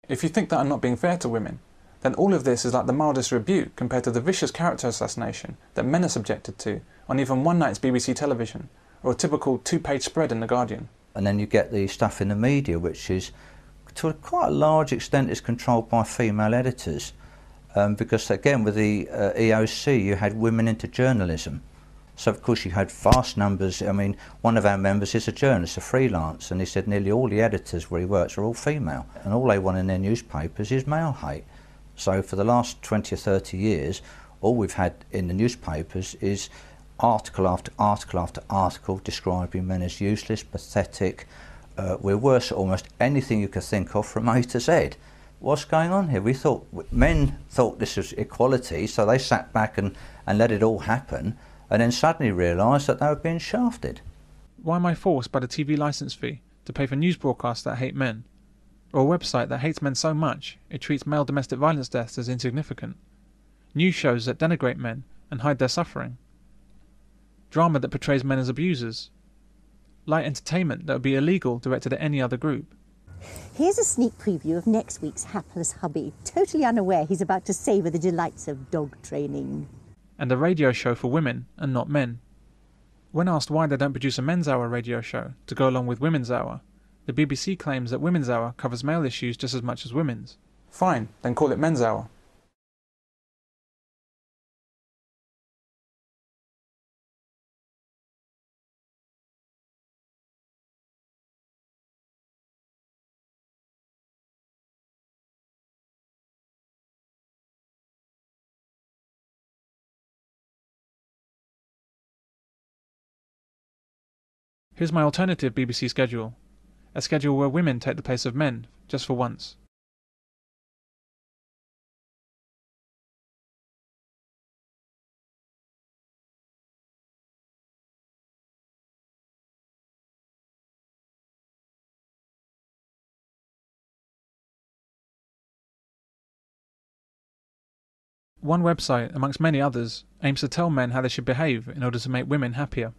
If you think that I'm not being fair to women, then all of this is like the mildest rebuke compared to the vicious character assassination that men are subjected to on even one night's BBC television, or a typical two-page spread in The Guardian. And then you get the stuff in the media, which is, to quite a large extent, is controlled by female editors. Because again, with the EOC, you had women into journalism. So of course you had vast numbers. I mean, one of our members is a journalist, a freelance, and he said nearly all the editors where he works are all female, and all they want in their newspapers is male hate. So for the last 20 or 30 years, all we've had in the newspapers is article after article after article describing men as useless, pathetic. We're worse at almost anything you could think of from A to Z. What's going on here? Men thought this was equality, so they sat back and let it all happen, and then suddenly realised that they were being shafted. Why am I forced by the TV licence fee to pay for news broadcasts that hate men? Or a website that hates men so much it treats male domestic violence deaths as insignificant? News shows that denigrate men and hide their suffering? Drama that portrays men as abusers? Light entertainment that would be illegal directed at any other group? Here's a sneak preview of next week's hapless hubby, totally unaware he's about to savour the delights of dog training. And a radio show for women and not men. When asked why they don't produce a Men's Hour radio show to go along with Women's Hour, the BBC claims that Women's Hour covers male issues just as much as women's. Fine, then call it Men's Hour. Here's my alternative BBC schedule. A schedule where women take the place of men, just for once. One website, amongst many others, aims to tell men how they should behave in order to make women happier.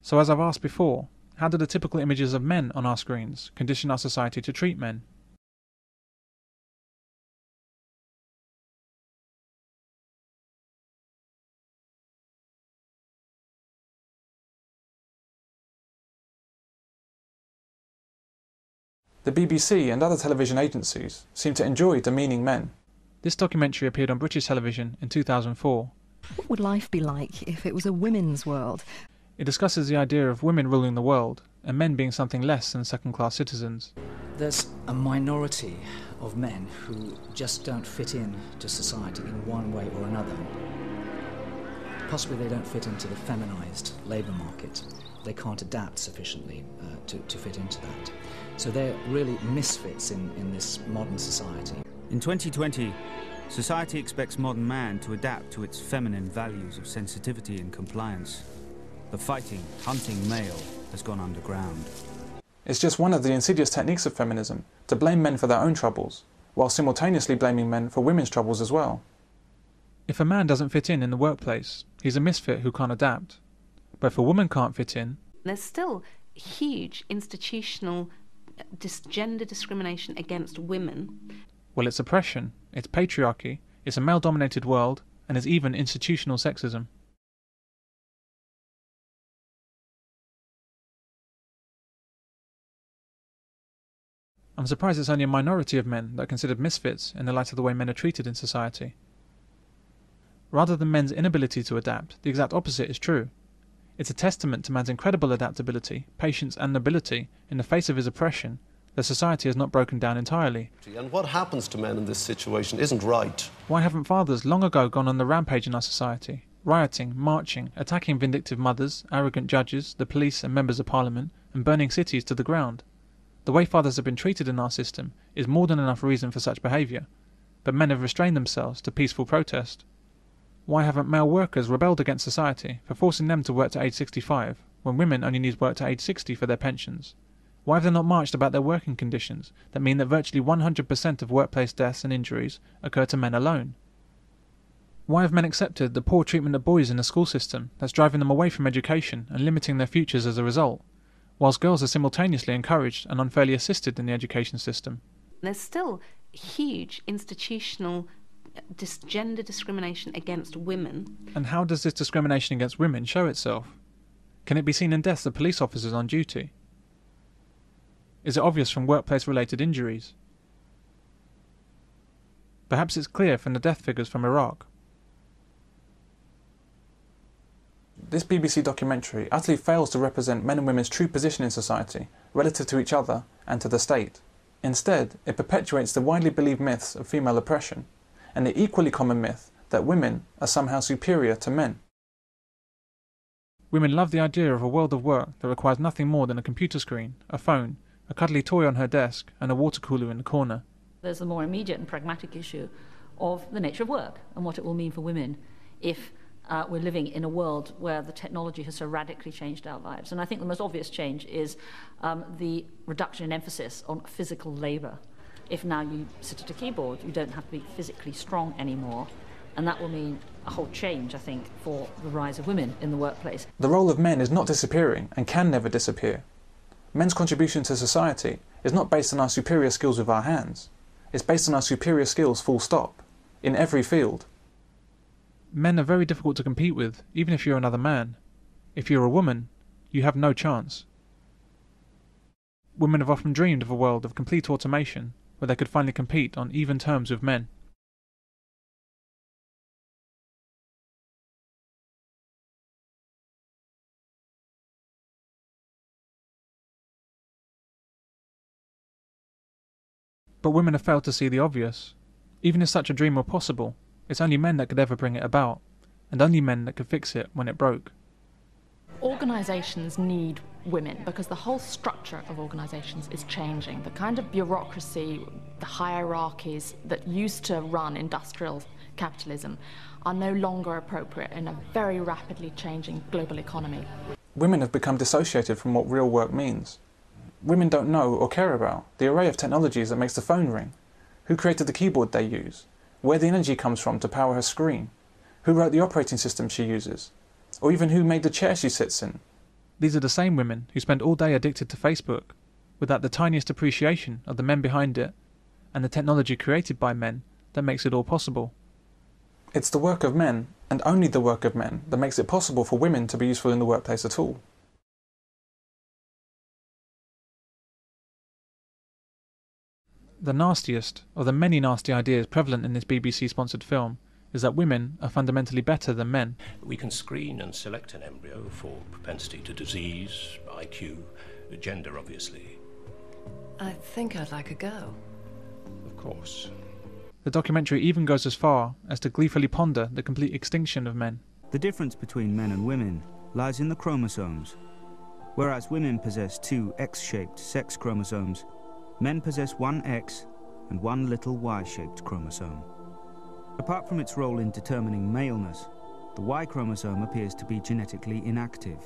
So as I've asked before, how do the typical images of men on our screens condition our society to treat men? The BBC and other television agencies seem to enjoy demeaning men. This documentary appeared on British television in 2004. What would life be like if it was a women's world? It discusses the idea of women ruling the world and men being something less than second-class citizens. There's a minority of men who just don't fit in to society in one way or another. Possibly they don't fit into the feminised labour market. They can't adapt sufficiently to fit into that. So they're really misfits in this modern society. In 2020, society expects modern man to adapt to its feminine values of sensitivity and compliance. The fighting, hunting male has gone underground. It's just one of the insidious techniques of feminism to blame men for their own troubles, while simultaneously blaming men for women's troubles as well. If a man doesn't fit in the workplace, he's a misfit who can't adapt. But if a woman can't fit in, there's still huge institutional gender discrimination against women. Well, it's oppression, it's patriarchy, it's a male-dominated world, and it's even institutional sexism. I'm surprised it's only a minority of men that are considered misfits in the light of the way men are treated in society. Rather than men's inability to adapt, the exact opposite is true. It's a testament to man's incredible adaptability, patience and nobility in the face of his oppression that society has not broken down entirely. And what happens to men in this situation isn't right. Why haven't fathers long ago gone on the rampage in our society, rioting, marching, attacking vindictive mothers, arrogant judges, the police and members of parliament, and burning cities to the ground? The way fathers have been treated in our system is more than enough reason for such behaviour, but men have restrained themselves to peaceful protest. Why haven't male workers rebelled against society for forcing them to work to age 65, when women only need work to age 60 for their pensions? Why have they not marched about their working conditions that mean that virtually 100% of workplace deaths and injuries occur to men alone? Why have men accepted the poor treatment of boys in the school system that's driving them away from education and limiting their futures as a result, whilst girls are simultaneously encouraged and unfairly assisted in the education system? There's still huge institutional gender discrimination against women. And how does this discrimination against women show itself? Can it be seen in deaths of police officers on duty? Is it obvious from workplace-related injuries? Perhaps it's clear from the death figures from Iraq. This BBC documentary utterly fails to represent men and women's true position in society, relative to each other and to the state. Instead, it perpetuates the widely believed myths of female oppression, and the equally common myth that women are somehow superior to men. Women love the idea of a world of work that requires nothing more than a computer screen, a phone, a cuddly toy on her desk, and a water cooler in the corner. There's the more immediate and pragmatic issue of the nature of work and what it will mean for women if we're living in a world where the technology has so radically changed our lives. And I think the most obvious change is the reduction in emphasis on physical labour. If now you sit at a keyboard, you don't have to be physically strong anymore. And that will mean a whole change, I think, for the rise of women in the workplace. The role of men is not disappearing and can never disappear. Men's contribution to society is not based on our superior skills with our hands. It's based on our superior skills full stop, in every field. Men are very difficult to compete with, even if you're another man. If you're a woman, you have no chance. Women have often dreamed of a world of complete automation, where they could finally compete on even terms with men. But women have failed to see the obvious. Even if such a dream were possible, it's only men that could ever bring it about, and only men that could fix it when it broke. Organisations need women because the whole structure of organisations is changing. The kind of bureaucracy, the hierarchies that used to run industrial capitalism are no longer appropriate in a very rapidly changing global economy. Women have become dissociated from what real work means. Women don't know or care about the array of technologies that makes the phone ring, who created the keyboard they use, where the energy comes from to power her screen, who wrote the operating system she uses, or even who made the chair she sits in. These are the same women who spend all day addicted to Facebook, without the tiniest appreciation of the men behind it, and the technology created by men that makes it all possible. It's the work of men, and only the work of men, that makes it possible for women to be useful in the workplace at all. The nastiest of the many nasty ideas prevalent in this BBC-sponsored film is that women are fundamentally better than men. We can screen and select an embryo for propensity to disease, IQ, gender, obviously. I think I'd like a go. Of course. The documentary even goes as far as to gleefully ponder the complete extinction of men. The difference between men and women lies in the chromosomes. Whereas women possess 2 X-shaped sex chromosomes, men possess 1 X and 1 little Y-shaped chromosome. Apart from its role in determining maleness, the Y chromosome appears to be genetically inactive.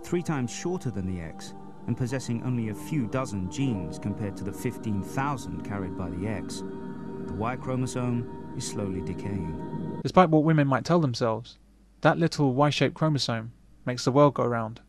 3 times shorter than the X, and possessing only a few dozen genes compared to the 15,000 carried by the X, the Y chromosome is slowly decaying. Despite what women might tell themselves, that little Y-shaped chromosome makes the world go round.